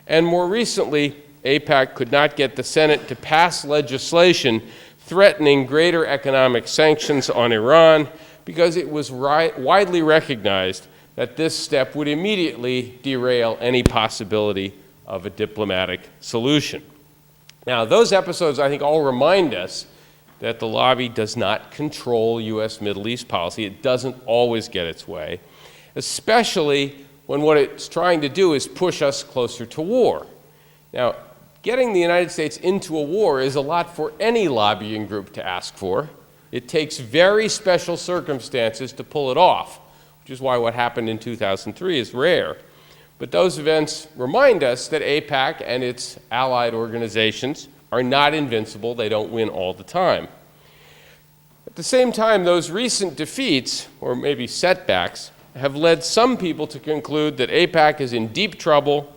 And more recently, AIPAC could not get the Senate to pass legislation threatening greater economic sanctions on Iran because it was widely recognized that this step would immediately derail any possibility of a diplomatic solution. Now, those episodes, I think, all remind us that the lobby does not control U.S. Middle East policy. It doesn't always get its way, especially when what it's trying to do is push us closer to war. Now, getting the United States into a war is a lot for any lobbying group to ask for. It takes very special circumstances to pull it off, which is why what happened in 2003 is rare. But those events remind us that AIPAC and its allied organizations are not invincible. They don't win all the time. At the same time, those recent defeats, or maybe setbacks, have led some people to conclude that AIPAC is in deep trouble.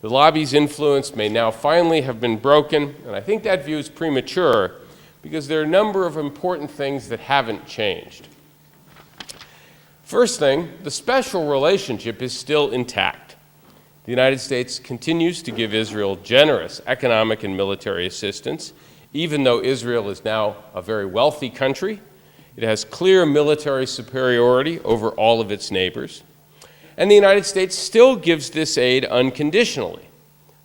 The lobby's influence may now finally have been broken, and I think that view is premature because there are a number of important things that haven't changed. First thing, the special relationship is still intact. The United States continues to give Israel generous economic and military assistance, even though Israel is now a very wealthy country. It has clear military superiority over all of its neighbors. And the United States still gives this aid unconditionally.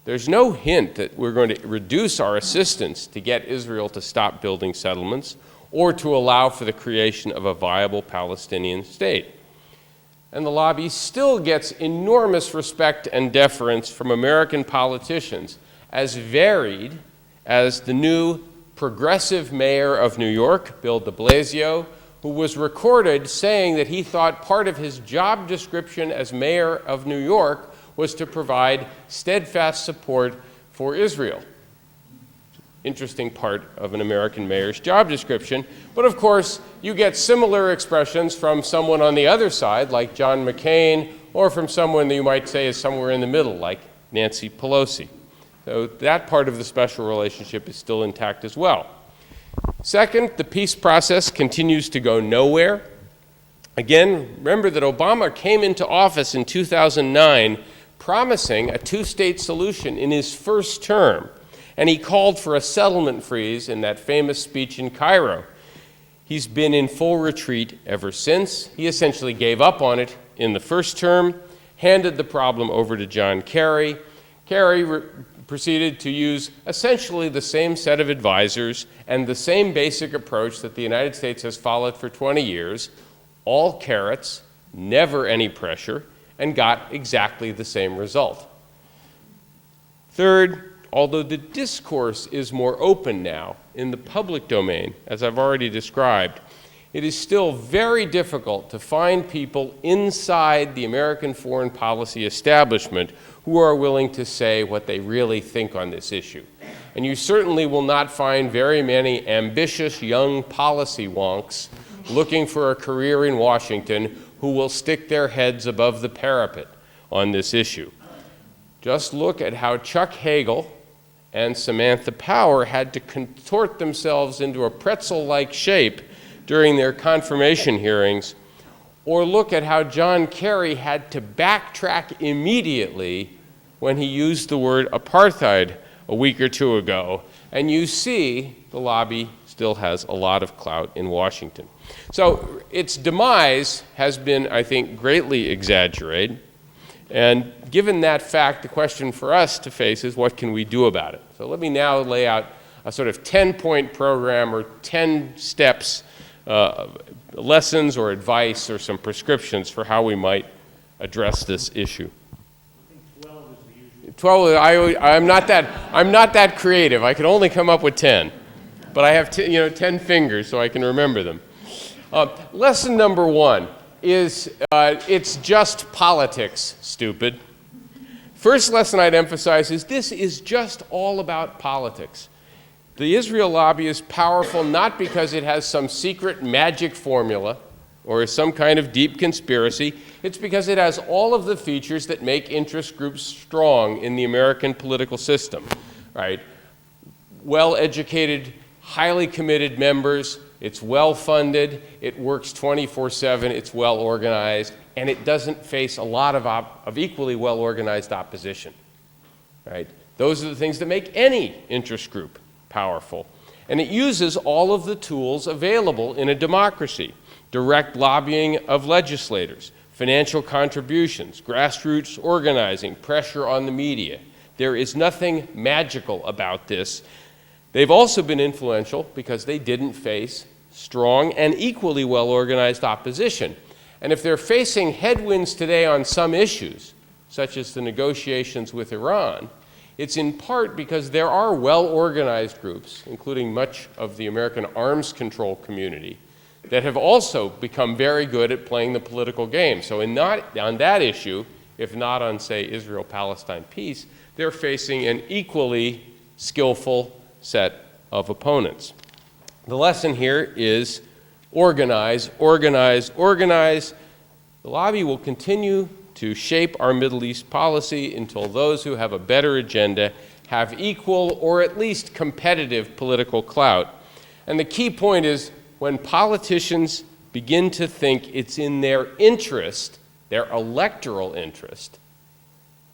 There's no hint that we're going to reduce our assistance to get Israel to stop building settlements or to allow for the creation of a viable Palestinian state. And the lobby still gets enormous respect and deference from American politicians, as varied as the new progressive mayor of New York, Bill de Blasio, who was recorded saying that he thought part of his job description as mayor of New York was to provide steadfast support for Israel. Interesting part of an American mayor's job description. But of course, you get similar expressions from someone on the other side, like John McCain, or from someone that you might say is somewhere in the middle, like Nancy Pelosi. So that part of the special relationship is still intact as well. Second, the peace process continues to go nowhere. Again, remember that Obama came into office in 2009 promising a two-state solution in his first term, and he called for a settlement freeze in that famous speech in Cairo. He's been in full retreat ever since. He essentially gave up on it in the first term, handed the problem over to John Kerry. Kerry proceeded to use essentially the same set of advisors and the same basic approach that the United States has followed for 20 years, all carrots, never any pressure, and got exactly the same result. Third, although the discourse is more open now in the public domain, as I've already described, it is still very difficult to find people inside the American foreign policy establishment who are willing to say what they really think on this issue. And you certainly will not find very many ambitious young policy wonks looking for a career in Washington who will stick their heads above the parapet on this issue. Just look at how Chuck Hagel and Samantha Power had to contort themselves into a pretzel-like shape during their confirmation hearings, or look at how John Kerry had to backtrack immediately when he used the word apartheid a week or two ago. And you see the lobby still has a lot of clout in Washington. So its demise has been, I think, greatly exaggerated. And given that fact, the question for us to face is, what can we do about it? So let me now lay out a sort of 10-point program or 10 steps, lessons or advice or some prescriptions for how we might address this issue. I think 12 is the usual. 12, I'm not that creative. I can only come up with 10. But I have 10 fingers so I can remember them. Lesson number 1 is it's just politics, stupid. First lesson I'd emphasize is this is just all about politics. The Israel lobby is powerful not because it has some secret magic formula or is some kind of deep conspiracy. It's because it has all of the features that make interest groups strong in the American political system, right? Well-educated, highly committed members. It's well-funded, it works 24/7, it's well-organized, and it doesn't face a lot of equally well-organized opposition. right? Those are the things that make any interest group powerful. And it uses all of the tools available in a democracy: direct lobbying of legislators, financial contributions, grassroots organizing, pressure on the media. There is nothing magical about this. They've also been influential because they didn't face strong and equally well-organized opposition. And if they're facing headwinds today on some issues, such as the negotiations with Iran, it's in part because there are well-organized groups, including much of the American arms control community, that have also become very good at playing the political game. So on that issue, if not on, say, Israel-Palestine peace, they're facing an equally skillful set of opponents. The lesson here is organize, organize, organize. The lobby will continue to shape our Middle East policy until those who have a better agenda have equal or at least competitive political clout. And the key point is, when politicians begin to think it's in their interest, their electoral interest,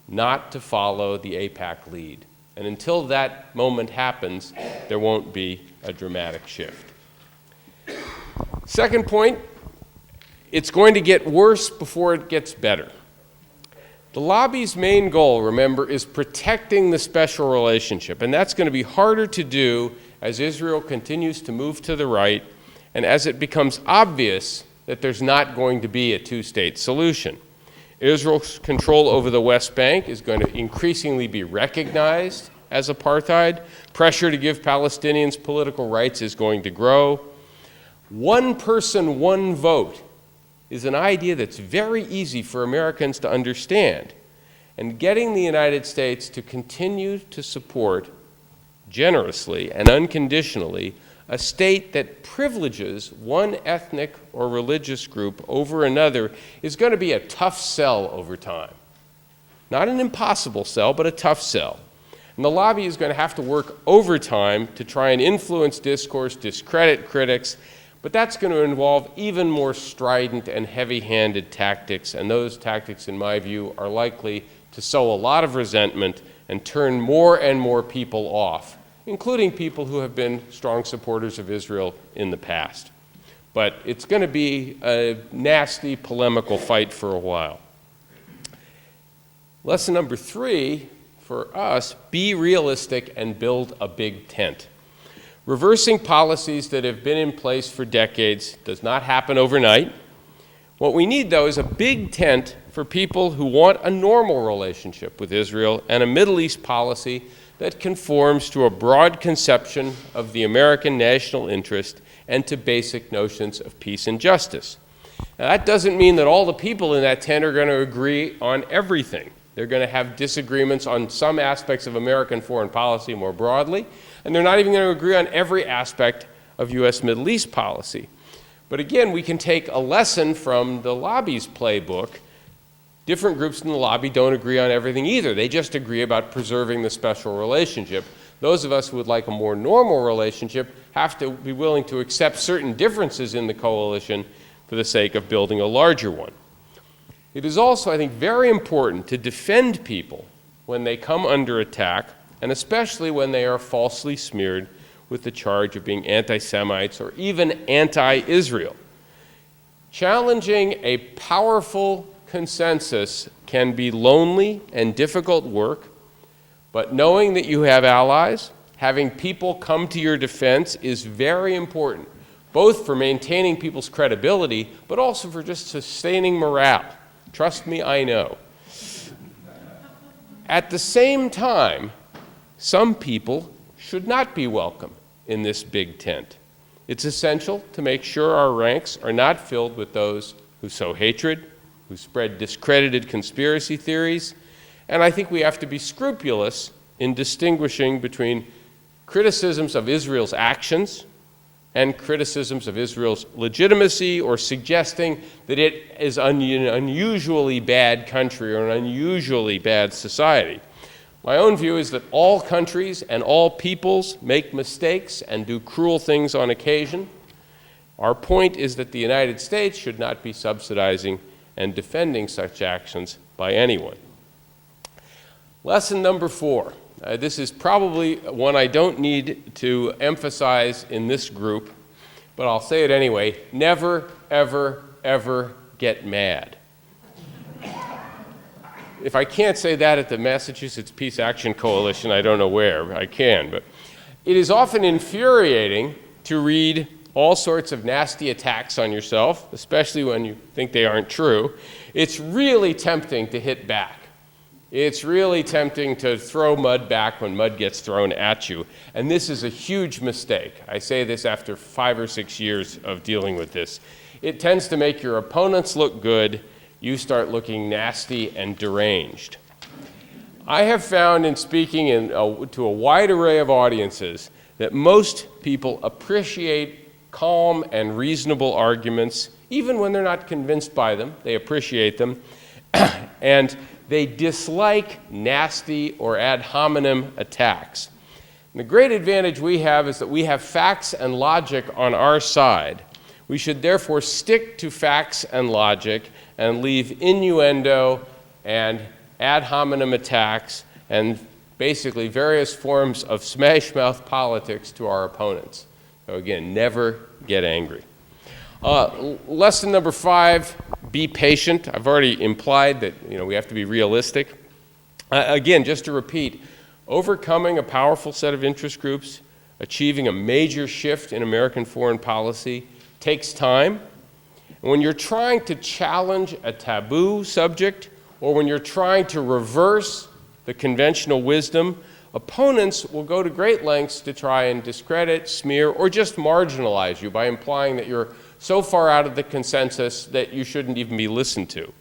not to follow the AIPAC lead. And until that moment happens, there won't be a dramatic shift. Second point, it's going to get worse before it gets better. The lobby's main goal, remember, is protecting the special relationship, and that's going to be harder to do as Israel continues to move to the right and as it becomes obvious that there's not going to be a two-state solution. Israel's control over the West Bank is going to increasingly be recognized as apartheid. Pressure to give Palestinians political rights is going to grow. One person, one vote is an idea that's very easy for Americans to understand. And getting the United States to continue to support generously and unconditionally a state that privileges one ethnic or religious group over another is going to be a tough sell over time. Not an impossible sell, but a tough sell. And the lobby is going to have to work overtime to try and influence discourse, discredit critics, but that's going to involve even more strident and heavy-handed tactics, and those tactics, in my view, are likely to sow a lot of resentment and turn more and more people off, including people who have been strong supporters of Israel in the past. But it's going to be a nasty, polemical fight for a while. Lesson number 3 for us: be realistic and build a big tent. Reversing policies that have been in place for decades does not happen overnight. What we need, though, is a big tent for people who want a normal relationship with Israel and a Middle East policy that conforms to a broad conception of the American national interest and to basic notions of peace and justice. Now, that doesn't mean that all the people in that tent are going to agree on everything. They're going to have disagreements on some aspects of American foreign policy more broadly, and they're not even going to agree on every aspect of U.S. Middle East policy. But again, we can take a lesson from the lobby's playbook. Different groups in the lobby don't agree on everything either. They just agree about preserving the special relationship. Those of us who would like a more normal relationship have to be willing to accept certain differences in the coalition for the sake of building a larger one. It is also, I think, very important to defend people when they come under attack, and especially when they are falsely smeared with the charge of being anti-Semites or even anti-Israel. Challenging a powerful consensus can be lonely and difficult work, but knowing that you have allies, having people come to your defense is very important, both for maintaining people's credibility, but also for just sustaining morale. Trust me, I know. At the same time, some people should not be welcome in this big tent. It's essential to make sure our ranks are not filled with those who sow hatred, who spread discredited conspiracy theories, and I think we have to be scrupulous in distinguishing between criticisms of Israel's actions and criticisms of Israel's legitimacy, or suggesting that it is an unusually bad country or an unusually bad society. My own view is that all countries and all peoples make mistakes and do cruel things on occasion. Our point is that the United States should not be subsidizing and defending such actions by anyone. Lesson number 4. This is probably one I don't need to emphasize in this group, but I'll say it anyway. Never, ever, ever get mad. If I can't say that at the Massachusetts Peace Action Coalition, I don't know where I can. But it is often infuriating to read all sorts of nasty attacks on yourself, especially when you think they aren't true. It's really tempting to hit back. It's really tempting to throw mud back when mud gets thrown at you. And this is a huge mistake. I say this after 5 or 6 years of dealing with this. It tends to make your opponents look good. You start looking nasty and deranged. I have found in speaking to a wide array of audiences that most people appreciate calm and reasonable arguments, even when they're not convinced by them. They appreciate them. And they dislike nasty or ad hominem attacks. And the great advantage we have is that we have facts and logic on our side. We should therefore stick to facts and logic and leave innuendo and ad hominem attacks and basically various forms of smash-mouth politics to our opponents. So again, never get angry. Lesson number 5, be patient. I've already implied that we have to be realistic. Again, just to repeat, overcoming a powerful set of interest groups, achieving a major shift in American foreign policy takes time. And when you're trying to challenge a taboo subject, or when you're trying to reverse the conventional wisdom, opponents will go to great lengths to try and discredit, smear, or just marginalize you by implying that you're so far out of the consensus that you shouldn't even be listened to.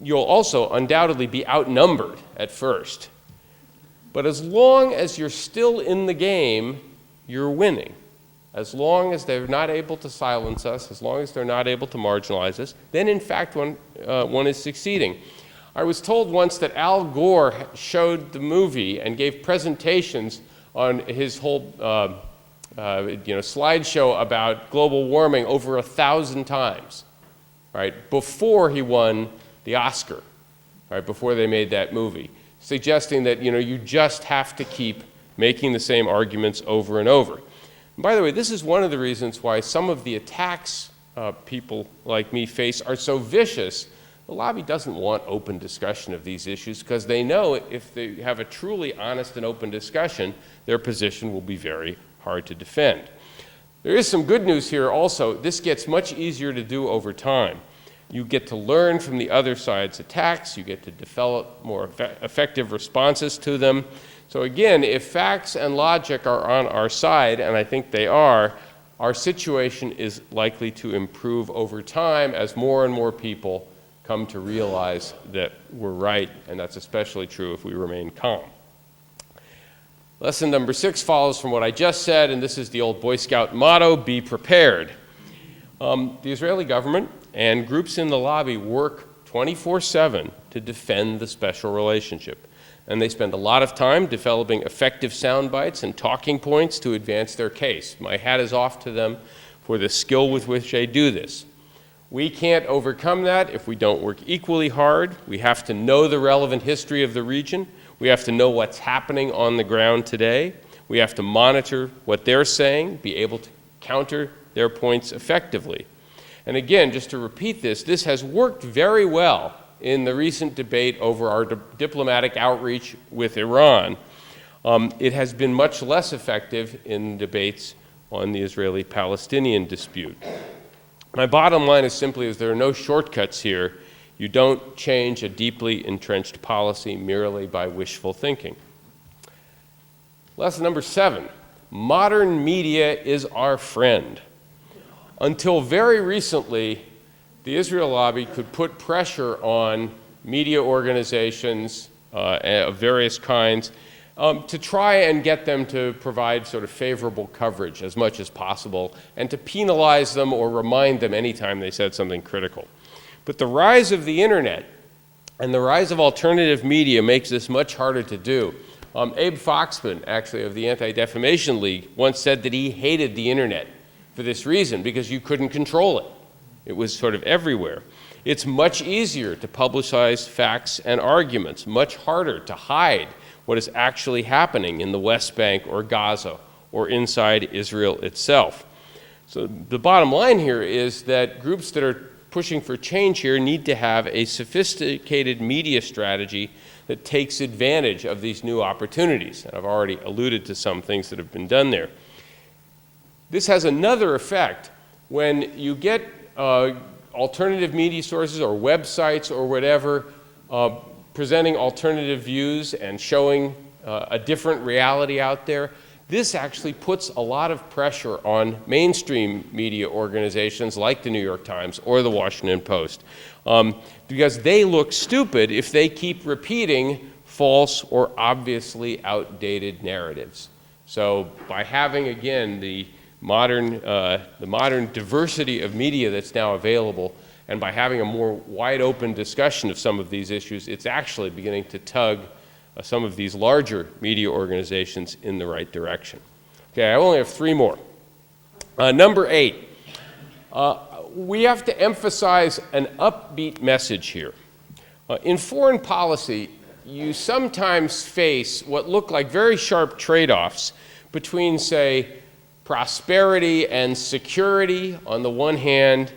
You'll also undoubtedly be outnumbered at first. But as long as you're still in the game, you're winning. As long as they're not able to silence us, as long as they're not able to marginalize us, then in fact one is succeeding. I was told once that Al Gore showed the movie and gave presentations on his whole slideshow about global warming over 1,000 times, right, before he won the Oscar, right, before they made that movie, suggesting that you just have to keep making the same arguments over and over. And by the way, this is one of the reasons why some of the attacks people like me face are so vicious. The lobby doesn't want open discussion of these issues because they know if they have a truly honest and open discussion, their position will be very hard to defend. There is some good news here also. This gets much easier to do over time. You get to learn from the other side's attacks. You get to develop more effective responses to them. So again, if facts and logic are on our side, and I think they are, our situation is likely to improve over time as more and more people come to realize that we're right, and that's especially true if we remain calm. Lesson number 6 follows from what I just said, and this is the old Boy Scout motto, be prepared. The Israeli government and groups in the lobby work 24/7 to defend the special relationship. And they spend a lot of time developing effective sound bites and talking points to advance their case. My hat is off to them for the skill with which they do this. We can't overcome that if we don't work equally hard. We have to know the relevant history of the region. We have to know what's happening on the ground today. We have to monitor what they're saying, be able to counter their points effectively. And again, just to repeat this has worked very well in the recent debate over our diplomatic outreach with Iran. It has been much less effective in debates on the Israeli-Palestinian dispute. My bottom line is simply there are no shortcuts here. You don't change a deeply entrenched policy merely by wishful thinking. Lesson number 7, modern media is our friend. Until very recently, the Israel lobby could put pressure on media organizations of various kinds to try and get them to provide sort of favorable coverage as much as possible and to penalize them or remind them anytime they said something critical. But the rise of the internet and the rise of alternative media makes this much harder to do. Abe Foxman, actually, of the Anti-Defamation League, once said that he hated the internet for this reason, because you couldn't control it. It was sort of everywhere. It's much easier to publicize facts and arguments, much harder to hide what is actually happening in the West Bank or Gaza or inside Israel itself. So the bottom line here is that groups that are pushing for change here need to have a sophisticated media strategy that takes advantage of these new opportunities. And I've already alluded to some things that have been done there. This has another effect. When you get alternative media sources or websites or whatever presenting alternative views and showing a different reality out there, this actually puts a lot of pressure on mainstream media organizations like the New York Times or the Washington Post, because they look stupid if they keep repeating false or obviously outdated narratives. So by having, again, the modern diversity of media that's now available, and by having a more wide open discussion of some of these issues, it's actually beginning to tug some of these larger media organizations in the right direction. Okay, I only have 3 more. Number 8, we have to emphasize an upbeat message here. In foreign policy, you sometimes face what look like very sharp trade-offs between, say, prosperity and security on the one hand,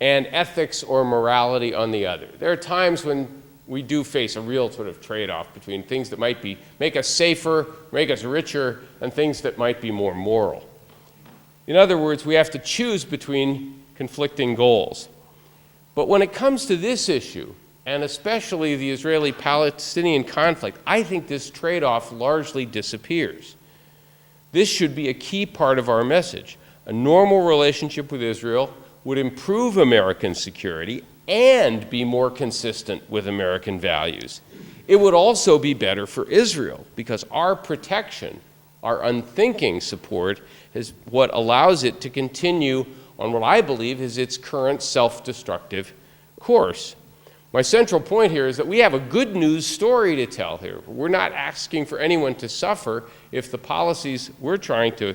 and ethics or morality on the other. There are times when we do face a real sort of trade-off between things that might make us safer, make us richer, and things that might be more moral. In other words, we have to choose between conflicting goals. But when it comes to this issue, and especially the Israeli-Palestinian conflict, I think this trade-off largely disappears. This should be a key part of our message. A normal relationship with Israel would improve American security and be more consistent with American values. It would also be better for Israel because our protection, our unthinking support, is what allows it to continue on what I believe is its current self-destructive course. My central point here is that we have a good news story to tell here. We're not asking for anyone to suffer if the policies we're trying to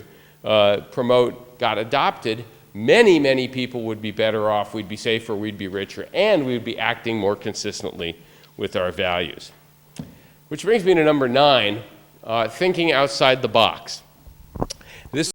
promote got adopted. Many, many people would be better off, we'd be safer, we'd be richer, and we'd be acting more consistently with our values. Which brings me to number 9, thinking outside the box. This